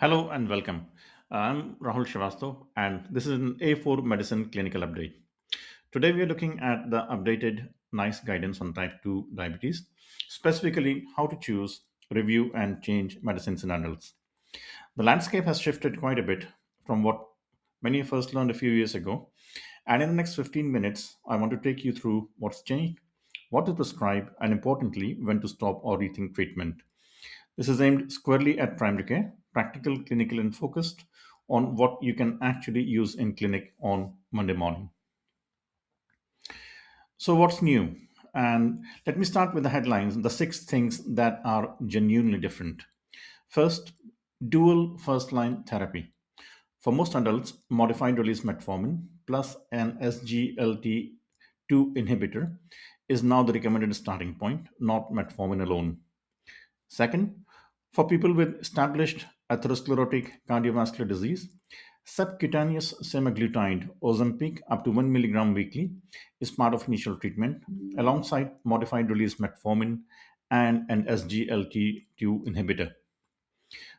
Hello and welcome. I'm Rahul Srivastav, and this is an A4 Medicine clinical update. Today, we are looking at the updated NICE guidance on type 2 diabetes, specifically how to choose, review, and change medicines in adults. The landscape has shifted quite a bit from what many of us learned a few years ago. And in the next 15 minutes, I want to take you through what's changed, what to prescribe, and importantly, when to stop or rethink treatment. This is aimed squarely at primary care, practical, clinical, and focused on what you can actually use in clinic on Monday morning. So, what's new? And let me start with the headlines, the six things that are genuinely different. First, dual first line therapy. For most adults, modified release metformin plus an SGLT2 inhibitor is now the recommended starting point, not metformin alone. Second, for people with established atherosclerotic cardiovascular disease, subcutaneous semaglutide Ozempic up to 1 milligram weekly is part of initial treatment alongside modified release metformin and an SGLT2 inhibitor.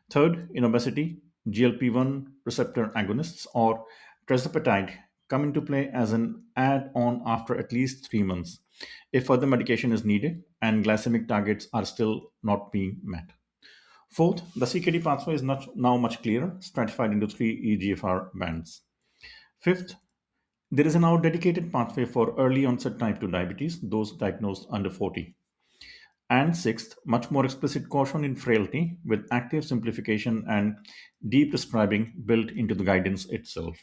Third, in obesity, GLP-1 receptor agonists or tirzepatide come into play as an add-on after at least 3 months if further medication is needed and glycemic targets are still not being met. Fourth, the CKD pathway is now much clearer, stratified into three EGFR bands. Fifth, there is a now dedicated pathway for early onset type 2 diabetes, those diagnosed under 40. And sixth, much more explicit caution in frailty with active simplification and deep prescribing built into the guidance itself.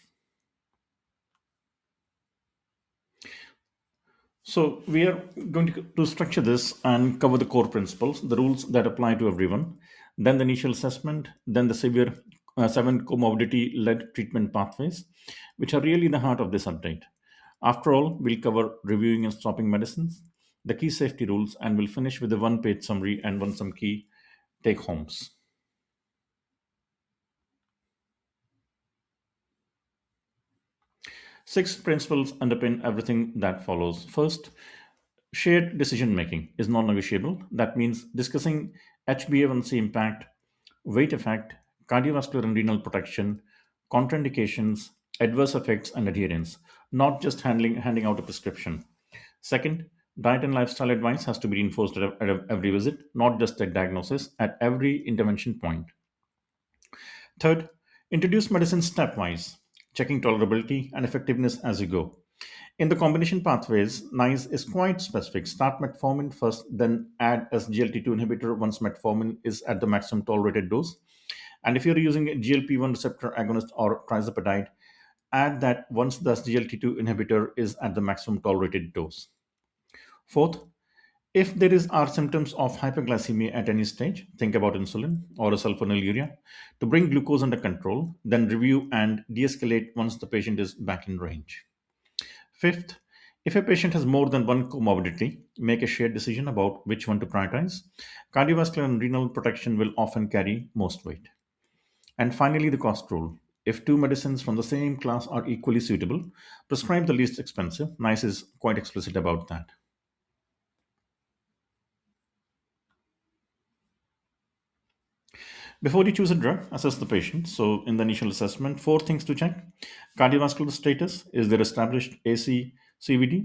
So, we are going to structure this and cover the core principles, the rules that apply to everyone, then the initial assessment, then the severe seven comorbidity led treatment pathways, which are really the heart of this update. After all, we'll cover reviewing and stopping medicines, the key safety rules, and we'll finish with a one page summary and some key take homes. Six principles underpin everything that follows. First, shared decision making is non negotiable. That means discussing HbA1c impact, weight effect, cardiovascular and renal protection, contraindications, adverse effects, and adherence, not just handing out a prescription. Second, diet and lifestyle advice has to be reinforced at every visit, not just at diagnosis, at every intervention point. Third, introduce medicine stepwise, checking tolerability and effectiveness as you go. In the combination pathways, NICE is quite specific. Start metformin first, then add SGLT2 inhibitor once metformin is at the maximum tolerated dose. And if you're using a GLP-1 receptor agonist or tirzepatide, add that once the SGLT2 inhibitor is at the maximum tolerated dose. Fourth, if are symptoms of hypoglycemia at any stage, think about insulin or a sulfonylurea to bring glucose under control, then review and de-escalate once the patient is back in range. Fifth, if a patient has more than one comorbidity, make a shared decision about which one to prioritize. Cardiovascular and renal protection will often carry most weight. And finally, the cost rule. If two medicines from the same class are equally suitable, prescribe the least expensive. NICE is quite explicit about that. Before you choose a drug, assess the patient. So, in the initial assessment, four things to check: cardiovascular status, is there established ASCVD,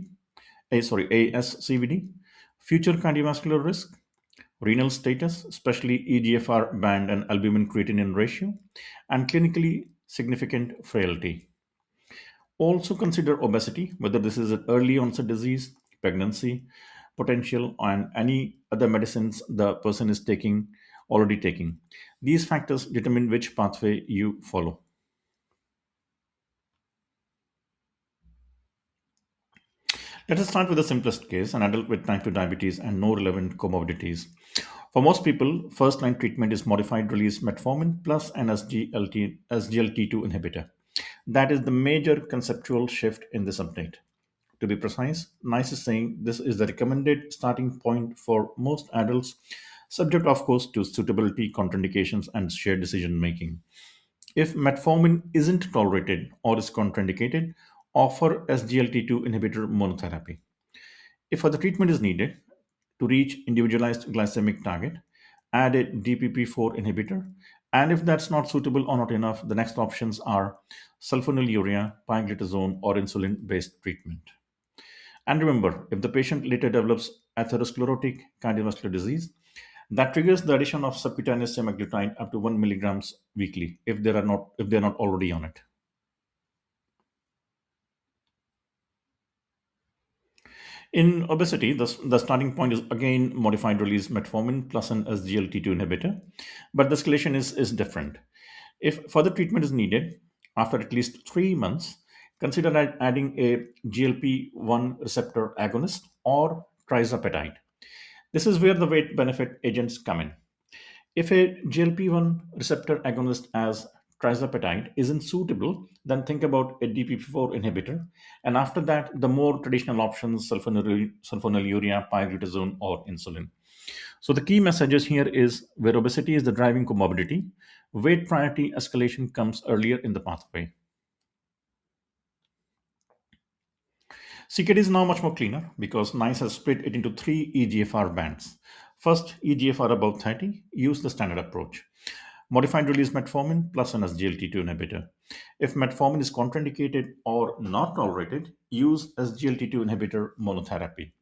future cardiovascular risk, renal status, especially EGFR band and albumin creatinine ratio, and clinically significant frailty. Also consider obesity, whether this is an early onset disease, pregnancy, potential, and any other medicines the person is already taking. These factors determine which pathway you follow. Let us start with the simplest case, an adult with type 2 diabetes and no relevant comorbidities. For most people, first line treatment is modified release metformin plus an SGLT2 inhibitor. That is the major conceptual shift in this update. To be precise, NICE is saying this is the recommended starting point for most adults, subject, of course, to suitability, contraindications, and shared decision making. If metformin isn't tolerated or is contraindicated, offer SGLT2 inhibitor monotherapy. If further treatment is needed to reach individualized glycemic target, add a DPP4 inhibitor And if that's not suitable or not enough, the next options are sulfonylurea, pioglitazone, or insulin based treatment. And remember, if the patient later develops atherosclerotic cardiovascular disease, that triggers the addition of subcutaneous semaglutide up to 1 milligrams weekly if they're not already on it. In obesity, the starting point is again modified release metformin plus an SGLT2 inhibitor, but the escalation is different. If further treatment is needed after at least 3 months, consider adding a GLP-1 receptor agonist or tirzepatide. This is where the weight benefit agents come in. If a GLP-1 receptor agonist as tirzepatide isn't suitable, then think about a DPP-4 inhibitor. And after that, the more traditional options, sulfonylurea, pioglitazone, or insulin. So the key messages here is where obesity is the driving comorbidity, weight priority escalation comes earlier in the pathway. CKD is now much more cleaner because NICE has split it into three EGFR bands. First, EGFR above 30, use the standard approach. Modified release metformin plus an SGLT2 inhibitor. If metformin is contraindicated or not tolerated, use SGLT2 inhibitor monotherapy.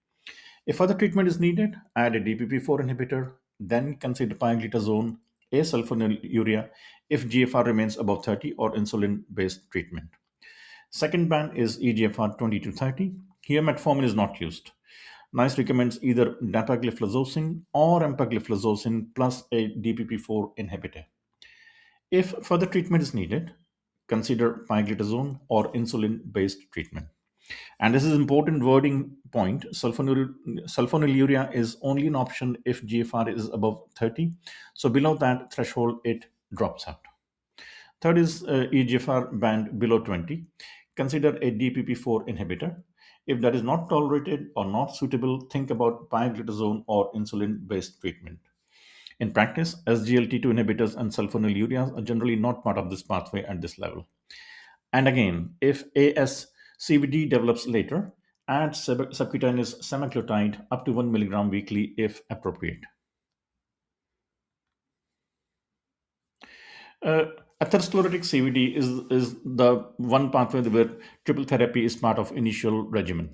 If further treatment is needed, add a DPP4 inhibitor, then consider pioglitazone, a sulfonylurea if GFR remains above 30 or insulin based treatment. Second band is EGFR 20 to 30. Here, metformin is not used. NICE recommends either dapagliflozin or empagliflozin plus a DPP4 inhibitor. If further treatment is needed, consider pioglitazone or insulin-based treatment. And this is important wording point. Sulfonylurea is only an option if GFR is above 30. So below that threshold, it drops out. Third is EGFR band below 20. Consider a DPP4 inhibitor. If that is not tolerated or not suitable, think about pioglitazone or insulin-based treatment. In practice, SGLT2 inhibitors and sulfonylureas are generally not part of this pathway at this level. And again, if ASCVD develops later, add subcutaneous semaglutide up to 1 milligram weekly if appropriate. Uh, Atherosclerotic CVD is the one pathway where triple therapy is part of initial regimen.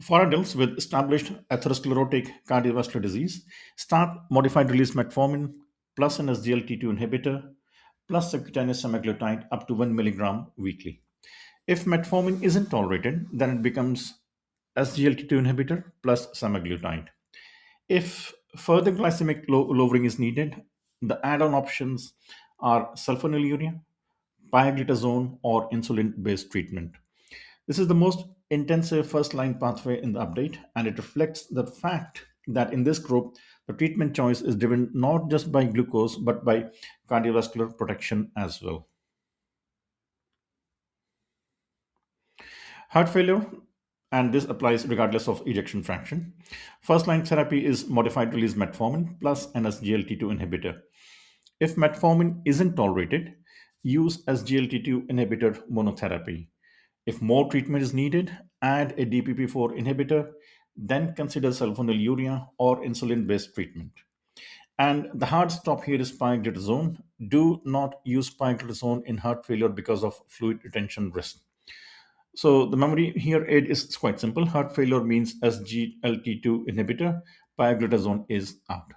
For adults with established atherosclerotic cardiovascular disease, start modified release metformin plus an SGLT2 inhibitor plus subcutaneous semaglutide up to 1 milligram weekly. If metformin isn't tolerated, then it becomes SGLT2 inhibitor plus semaglutide. If further glycemic lowering is needed, the add-on options are sulfonylurea, pioglitazone, or insulin-based treatment. This is the most intensive first-line pathway in the update, and it reflects the fact that in this group, the treatment choice is driven not just by glucose, but by cardiovascular protection as well. Heart failure, and this applies regardless of ejection fraction. First line therapy is modified release metformin plus an SGLT2 inhibitor. If metformin isn't tolerated, use SGLT2 inhibitor monotherapy. If more treatment is needed, add a DPP4 inhibitor, then consider sulfonylurea or insulin based treatment. And the hard stop here is pioglitazone. Do not use pioglitazone in heart failure because of fluid retention risk. So the memory here aid is quite simple. Heart failure means SGLT2 inhibitor. Pioglitazone is out.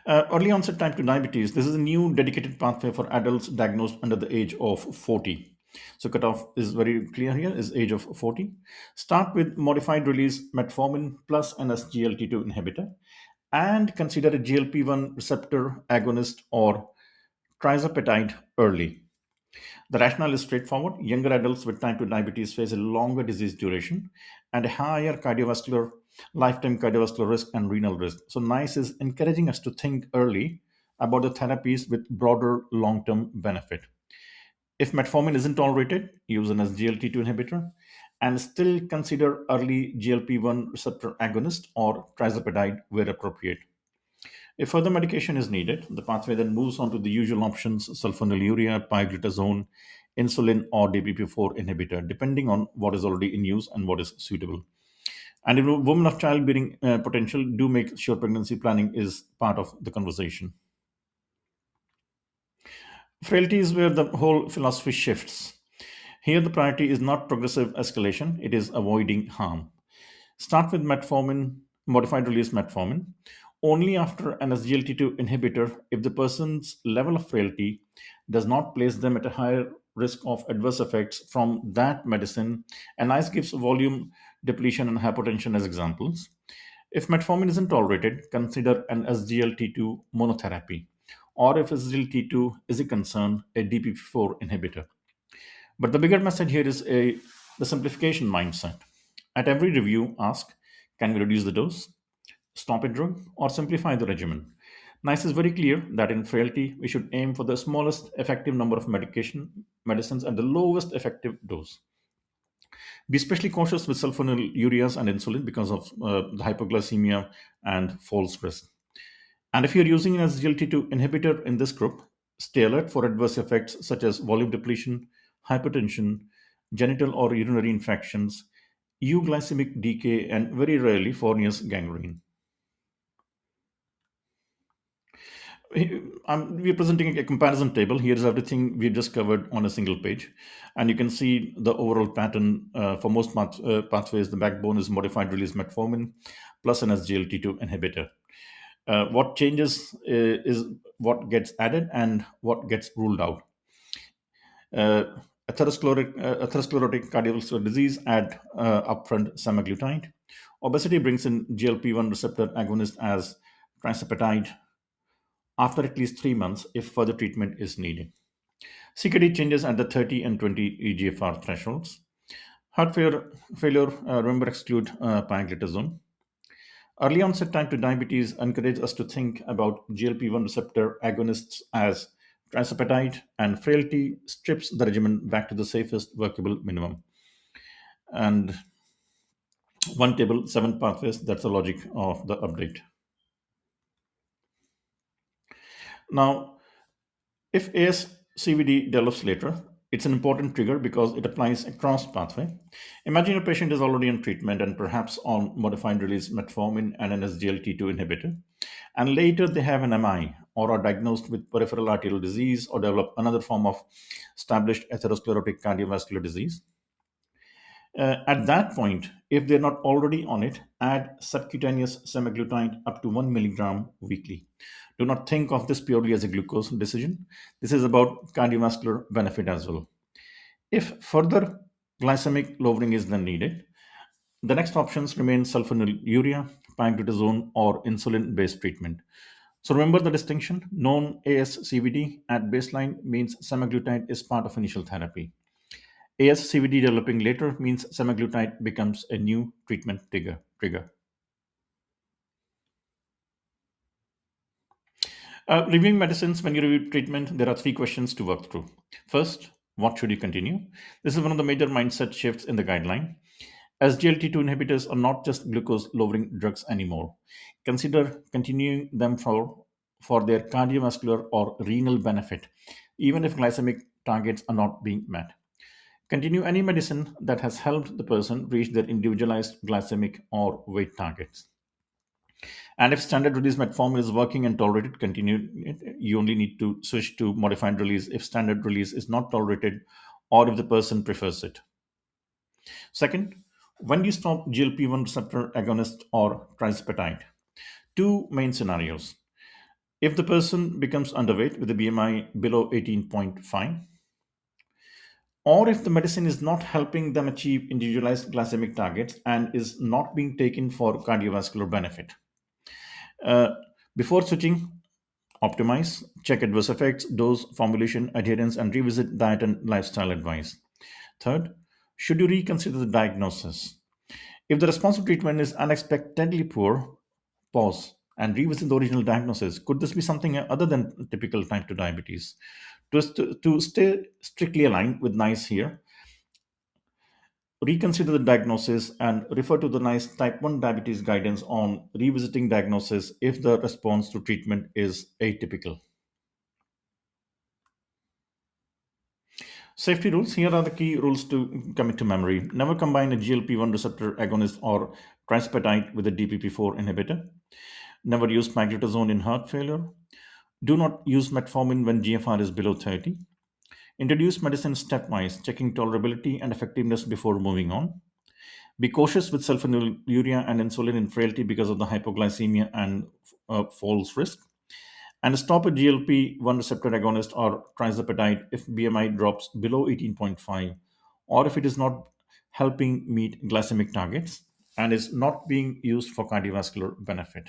Early onset type 2 diabetes. This is a new dedicated pathway for adults diagnosed under the age of 40. So cutoff is very clear here, is age of 40. Start with modified release metformin plus an SGLT2 inhibitor and consider a GLP-1 receptor agonist or tirzepatide early. The rationale is straightforward. Younger adults with type 2 diabetes face a longer disease duration and a higher lifetime cardiovascular risk and renal risk. So NICE is encouraging us to think early about the therapies with broader long-term benefit. If metformin isn't tolerated, use an SGLT2 inhibitor and still consider early GLP-1 receptor agonist or tirzepatide where appropriate. If further medication is needed, the pathway then moves on to the usual options sulfonylurea, pioglitazone, insulin, or DPP4 inhibitor, depending on what is already in use and what is suitable. And if a woman of childbearing potential, do make sure pregnancy planning is part of the conversation. Frailty is where the whole philosophy shifts. Here, the priority is not progressive escalation, it is avoiding harm. Start with metformin, modified release metformin, only after an SGLT2 inhibitor if the person's level of frailty does not place them at a higher risk of adverse effects from that medicine. And NICE gives volume depletion and hypotension as examples. If metformin isn't tolerated, consider an SGLT2 monotherapy, or if SGLT2 is a concern, a DPP4 inhibitor. But the bigger message here is the simplification mindset. At every review, ask, can we reduce the dose, stop a drug, or simplify the regimen? NICE is very clear that in frailty, we should aim for the smallest effective number of medicines at the lowest effective dose. Be especially cautious with sulfonylureas and insulin because of the hypoglycemia and false risk. And if you're using an SGLT2 inhibitor in this group, stay alert for adverse effects such as volume depletion, hypertension, genital or urinary infections, euglycemic decay, and very rarely Fournier's gangrene. We're presenting a comparison table. Here's everything we just covered on a single page. And you can see the overall pattern for most pathways. The backbone is modified release metformin plus an SGLT2 inhibitor. What changes is what gets added and what gets ruled out. Uh, atherosclerotic cardiovascular disease add upfront semaglutide. Obesity brings in GLP-1 receptor agonist as tirzepatide after at least 3 months if further treatment is needed. CKD changes at the 30 and 20 EGFR thresholds. Heart failure, remember exclude pioglitazone. Early onset type 2 diabetes encourage us to think about GLP-1 receptor agonists as tirzepatide, and frailty strips the regimen back to the safest workable minimum. And one table, seven pathways, that's the logic of the update. Now, if ASCVD develops later, it's an important trigger because it applies across pathway. Imagine a patient is already on treatment and perhaps on modified release metformin and an SGLT2 inhibitor, and later they have an MI or are diagnosed with peripheral arterial disease or develop another form of established atherosclerotic cardiovascular disease. At that point, if they're not already on it, add subcutaneous semaglutide up to 1 milligram weekly. Do not think of this purely as a glucose decision. This is about cardiovascular benefit as well. If further glycemic lowering is then needed, the next options remain sulfonylurea, pioglitazone, or insulin based treatment. So remember the distinction. Known ASCVD at baseline means semaglutide is part of initial therapy. ASCVD developing later means semaglutide becomes a new treatment trigger. Reviewing medicines when you review treatment, there are three questions to work through. First, what should you continue? This is one of the major mindset shifts in the guideline. SGLT2 inhibitors are not just glucose lowering drugs anymore. Consider continuing them for their cardiovascular or renal benefit, even if glycemic targets are not being met. Continue any medicine that has helped the person reach their individualized glycemic or weight targets. And if standard release metformin is working and tolerated, continue it. You only need to switch to modified release if standard release is not tolerated or if the person prefers it. Second, when do you stop GLP-1 receptor agonist or tirzepatide? Two main scenarios. If the person becomes underweight with a BMI below 18.5, or if the medicine is not helping them achieve individualized glycemic targets and is not being taken for cardiovascular benefit. Uh, Before switching, optimize, check adverse effects, dose, formulation, adherence, and revisit diet and lifestyle advice. Third, should you reconsider the diagnosis? If the response to treatment is unexpectedly poor, pause and revisit the original diagnosis. Could this be something other than typical type 2 diabetes? To stay strictly aligned with NICE here, reconsider the diagnosis and refer to the NICE type 1 diabetes guidance on revisiting diagnosis if the response to treatment is atypical. Safety rules. Here are the key rules to commit to memory. Never combine a GLP-1 receptor agonist or tirzepatide with a DPP4 inhibitor. Never use maglitazone in heart failure. Do not use metformin when GFR is below 30. Introduce medicine stepwise, checking tolerability and effectiveness before moving on. Be cautious with sulfonylurea and insulin in frailty because of the hypoglycemia and falls risk. And stop a GLP-1 receptor agonist or tirzepatide if BMI drops below 18.5 or if it is not helping meet glycemic targets and is not being used for cardiovascular benefit.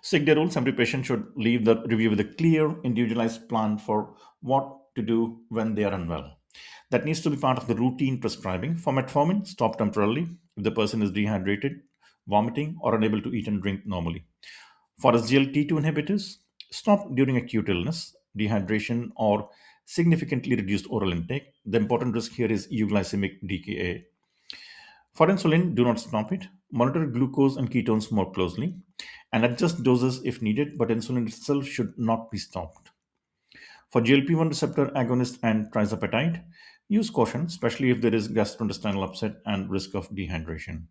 Sick day rules: every patient should leave the review with a clear, individualized plan for what to do when they are unwell. That needs to be part of the routine prescribing. For metformin, stop temporarily if the person is dehydrated, vomiting, or unable to eat and drink normally. For SGLT2 inhibitors, stop during acute illness, dehydration, or significantly reduced oral intake. The important risk here is euglycemic DKA. For insulin, do not stop it. Monitor glucose and ketones more closely and adjust doses if needed, but insulin itself should not be stopped. For GLP-1 receptor agonist and tirzepatide, use caution, especially if there is gastrointestinal upset and risk of dehydration.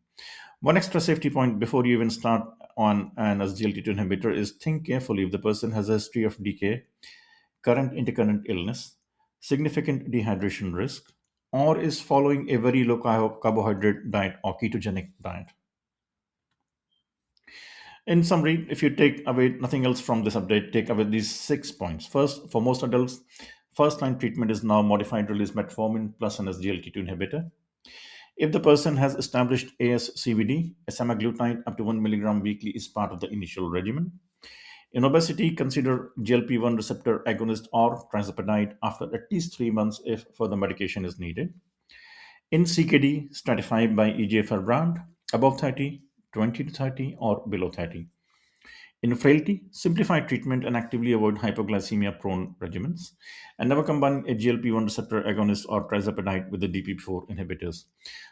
One extra safety point before you even start on an SGLT2 inhibitor is think carefully if the person has a history of decay, current intercurrent illness, significant dehydration risk, or is following a very low carbohydrate diet or ketogenic diet. In summary, if you take away nothing else from this update, take away these 6 points. First, for most adults, first line treatment is now modified release metformin plus an SGLT2 inhibitor. If the person has established ASCVD, a semaglutide up to 1 milligram weekly is part of the initial regimen. In obesity, consider GLP-1 receptor agonist or tirzepatide after at least 3 months if further medication is needed. In CKD, stratify by EGFR brand, above 30, 20 to 30, or below 30. In frailty, simplify treatment and actively avoid hypoglycemia prone regimens, and never combine a GLP-1 receptor agonist or tirzepatide with the DPP4 inhibitors.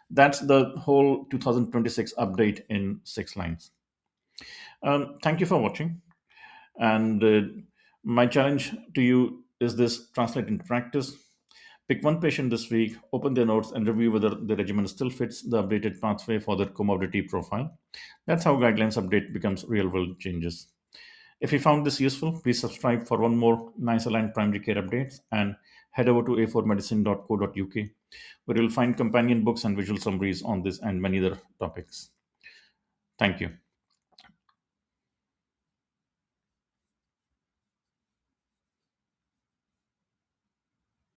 That's the whole 2026 update in 6 lines. Thank you for watching. And my challenge to you is this: translate into practice. Pick one patient this week, open their notes, and review whether the regimen still fits the updated pathway for their comorbidity profile. That's how guidelines update becomes real world changes. If you found this useful, please subscribe for one more NICE aligned primary care updates and head over to a4medicine.co.uk where you'll find companion books and visual summaries on this and many other topics. Thank you.